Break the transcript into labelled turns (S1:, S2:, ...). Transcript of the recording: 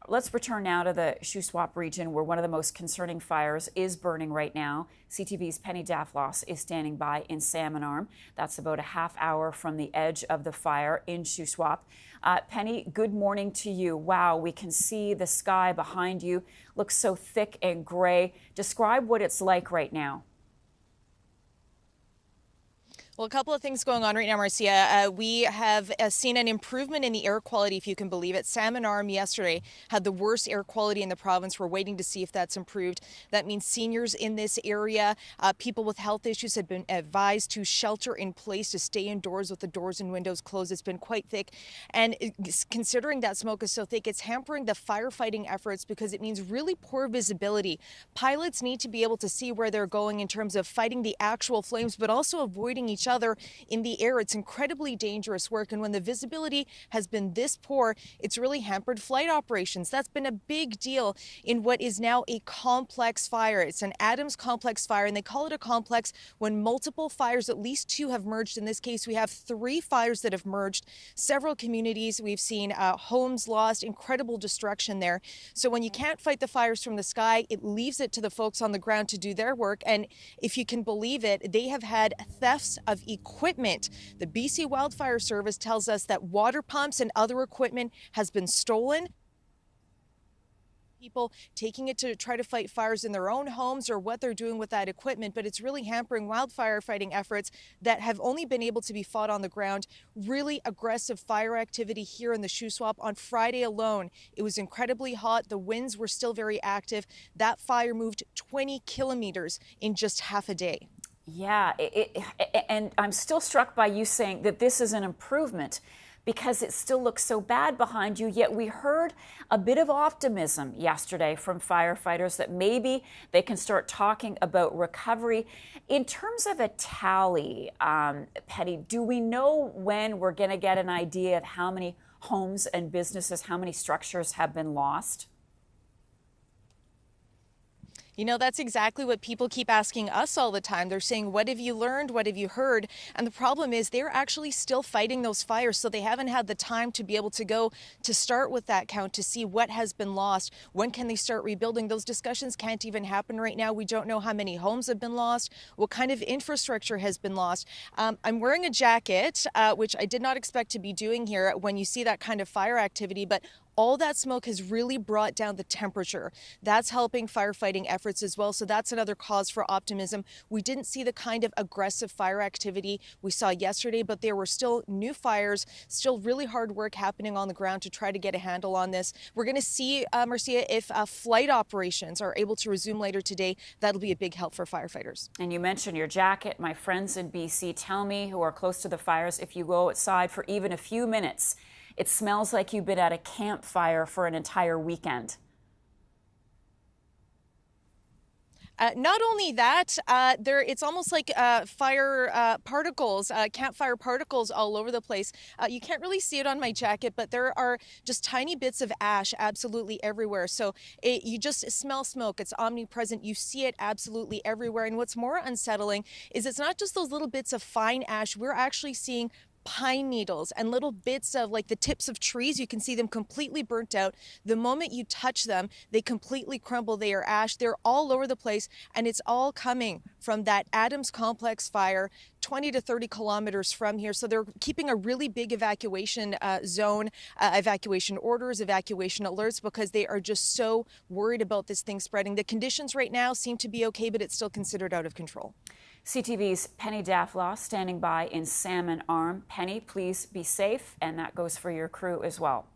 S1: Let's return now to the SHUSWAP region, where one of the most concerning fires is burning right now. CTV's Penny Daflos is standing by in Salmon Arm. That's about a half hour from the edge of the fire in SHUSWAP. Penny, good morning to you. Wow, we can see the sky behind you. Looks so thick and gray. Describe what it's like right now.
S2: Well, a couple of things going on right now, Marcia. We have seen an improvement in the air quality, if you can believe it. Salmon Arm yesterday had the worst air quality in the province. We're waiting to see if that's improved. That means seniors in this area, people with health issues have been advised to shelter in place, to stay indoors with the doors and windows closed. It's been quite thick. And considering that smoke is so thick, it's hampering the firefighting efforts because it means really poor visibility. Pilots need to be able to see where they're going in terms of fighting the actual flames, but also avoiding each other in the air. It's incredibly dangerous work, and when the visibility has been this poor, it's really hampered flight operations. That's been a big deal in what is now a complex fire. It's an Adams complex fire, and they call it a complex when multiple fires, at least two, have merged. In this case, we have 3 fires that have merged. Several communities, we've seen homes lost, incredible destruction there. So when you can't fight the fires from the sky, it leaves it to the folks on the ground to do their work. And if you can believe it, they have had thefts of equipment. The BC Wildfire Service tells us that water pumps and other equipment has been stolen. People taking it to try to fight fires in their own homes or what they're doing with that equipment, but it's really hampering wildfire fighting efforts that have only been able to be fought on the ground. Really aggressive fire activity here in the SHUSWAP. On Friday alone, it was incredibly hot. The winds were still very active. That fire moved 20 kilometers in just half a day.
S1: Yeah, and I'm still struck by you saying that this is an improvement because it still looks so bad behind you. Yet we heard a bit of optimism yesterday from firefighters that maybe they can start talking about recovery. In terms of a tally, Penny, do we know when we're going to get an idea of how many homes and businesses, how many structures have been lost?
S2: You know, that's exactly what people keep asking us all the time. They're saying, what have you learned? What have you heard? And the problem is they're actually still fighting those fires. So they haven't had the time to be able to go to start with that count to see what has been lost. When can they start rebuilding? Those discussions can't even happen right now. We don't know how many homes have been lost, what kind of infrastructure has been lost. I'm wearing a jacket, which I did not expect to be doing here when you see that kind of fire activity, but all that smoke has really brought down the temperature. That's helping firefighting efforts as well. So that's another cause for optimism. We didn't see the kind of aggressive fire activity we saw yesterday, but there were still new fires, still really hard work happening on the ground to try to get a handle on this. We're going to see, Marcia, if flight operations are able to resume later today. That'll be a big help for firefighters.
S1: And you mentioned your jacket. My friends in BC tell me, who are close to the fires, if you go outside for even a few minutes, it smells like you've been at a campfire for an entire weekend.
S2: Not only that, it's almost like fire particles, campfire particles all over the place. You can't really see it on my jacket, but there are just tiny bits of ash absolutely everywhere. So you just smell smoke. It's omnipresent. You see it absolutely everywhere. And what's more unsettling is it's not just those little bits of fine ash. We're actually seeing pine needles and little bits of like the tips of trees. You can see them completely burnt out. The moment you touch them, they completely crumble. They are ash. They're all over the place, and it's all coming from that Adams complex fire 20 to 30 kilometers from here. So they're keeping a really big evacuation zone, evacuation orders, evacuation alerts, because they are just so worried about this thing spreading. The conditions right now seem to be okay, but it's still considered out of control.
S1: CTV's Penny Daflos standing by in Salmon Arm. Penny, please be safe, and that goes for your crew as well.